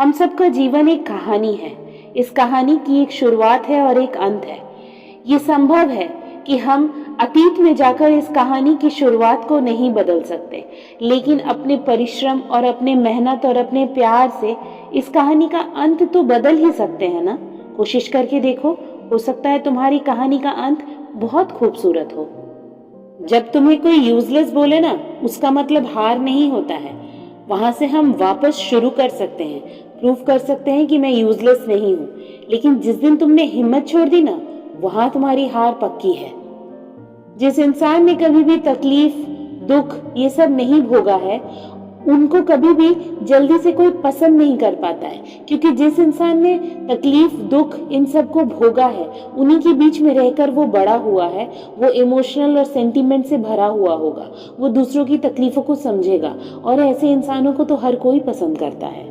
हम सबका जीवन एक कहानी है। इस कहानी की एक शुरुआत है और एक अंत है। ये संभव है कि हम अतीत में जाकर इस कहानी की शुरुआत को नहीं बदल सकते, लेकिन अपने परिश्रम और अपने मेहनत और अपने प्यार से इस कहानी का अंत तो बदल ही सकते हैं ना। कोशिश करके देखो, हो सकता है तुम्हारी कहानी का अंत बहुत खूबसूरत हो। जब तुम्हें कोई यूजलेस बोले ना, उसका मतलब हार नहीं होता है। वहां से हम वापस शुरू कर सकते हैं, प्रूव कर सकते हैं कि मैं यूजलेस नहीं हूं। लेकिन जिस दिन तुमने हिम्मत छोड़ दी ना, वहां तुम्हारी हार पक्की है। जिस इंसान ने कभी भी तकलीफ, दुख ये सब नहीं भोगा है, उनको कभी भी जल्दी से कोई पसंद नहीं कर पाता है, क्योंकि जिस इंसान ने तकलीफ, दुख इन सब को भोगा है, उन्हीं के बीच में रहकर वो बड़ा हुआ है। वो इमोशनल और सेंटीमेंट से भरा हुआ होगा, वो दूसरों की तकलीफों को समझेगा, और ऐसे इंसानों को तो हर कोई पसंद करता है।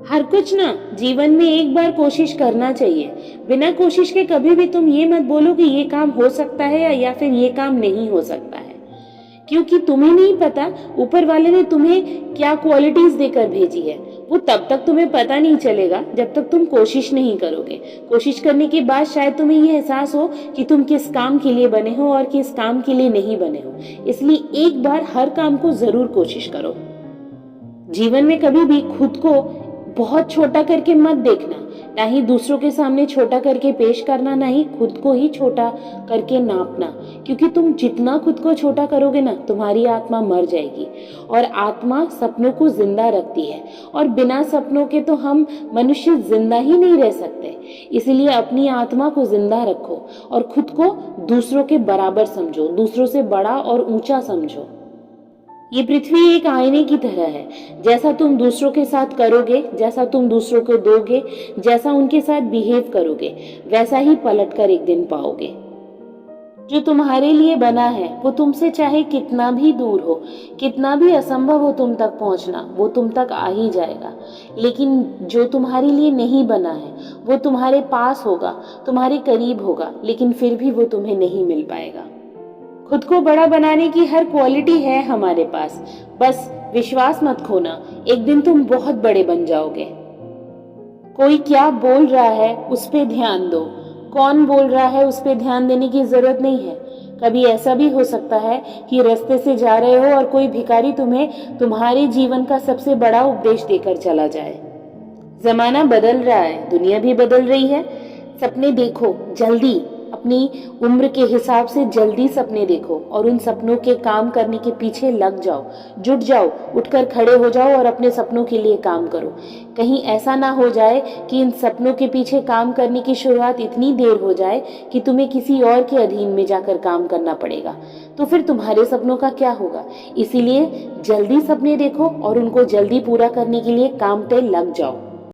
हर कुछ ना जीवन में एक बार कोशिश करना चाहिए। बिना कोशिश के कभी भी तुम ये मत बोलो कि ये काम हो सकता है या फिर ये काम नहीं हो सकता है, क्योंकि तुम्हें नहीं पता ऊपर वाले ने तुम्हें क्या क्वालिटीज देकर भेजी है। वो तब तक तुम्हें पता नहीं चलेगा जब तक तुम कोशिश नहीं करोगे। कोशिश करने के बाद शायद तुम्हें ये एहसास हो कि तुम किस काम के लिए बने हो और किस काम के लिए नहीं बने हो। इसलिए एक बार हर काम को जरूर कोशिश करो। जीवन में कभी भी खुद को बहुत छोटा करके मत देखना, ना ही दूसरों के सामने छोटा करके पेश करना, ना ही खुद को ही छोटा करके नापना, क्योंकि तुम जितना खुद को छोटा करोगे ना, तुम्हारी आत्मा मर जाएगी। और आत्मा सपनों को जिंदा रखती है, और बिना सपनों के तो हम मनुष्य जिंदा ही नहीं रह सकते। इसलिए अपनी आत्मा को जिंदा रखो और खुद को दूसरों के बराबर समझो, दूसरों से बड़ा और ऊंचा समझो। ये पृथ्वी एक आईने की तरह है। जैसा तुम दूसरों के साथ करोगे, जैसा तुम दूसरों को दोगे, जैसा उनके साथ बिहेव करोगे, वैसा ही पलट कर एक दिन पाओगे। जो तुम्हारे लिए बना है वो तुमसे चाहे कितना भी दूर हो, कितना भी असंभव हो तुम तक पहुंचना, वो तुम तक आ ही जाएगा। लेकिन जो तुम्हारे लिए नहीं बना है वो तुम्हारे पास होगा, तुम्हारे करीब होगा, लेकिन फिर भी वो तुम्हें नहीं मिल पाएगा। खुद को बड़ा बनाने की हर क्वालिटी है हमारे पास, बस विश्वास मत खोना, एक दिन तुम बहुत बड़े बन जाओगे। कोई क्या बोल रहा है उस पे ध्यान दो, कौन बोल रहा है उस पे ध्यान देने की जरूरत नहीं है। कभी ऐसा भी हो सकता है कि रास्ते से जा रहे हो और कोई भिखारी तुम्हें तुम्हारे जीवन का सबसे बड़ा उपदेश देकर चला जाए। जमाना बदल रहा है, दुनिया भी बदल रही है। सपने देखो जल्दी, अपनी उम्र के हिसाब से जल्दी सपने देखो और उन सपनों के काम करने के पीछे लग जाओ, जुट जाओ, उठकर खड़े हो जाओ और अपने सपनों के लिए काम करो। कहीं ऐसा ना हो जाए कि इन सपनों के पीछे काम करने की शुरुआत इतनी देर हो जाए कि तुम्हें किसी और के अधीन में जाकर काम करना पड़ेगा, तो फिर तुम्हारे सपनों का क्या होगा। इसीलिए जल्दी सपने देखो और उनको जल्दी पूरा करने के लिए काम पे लग जाओ।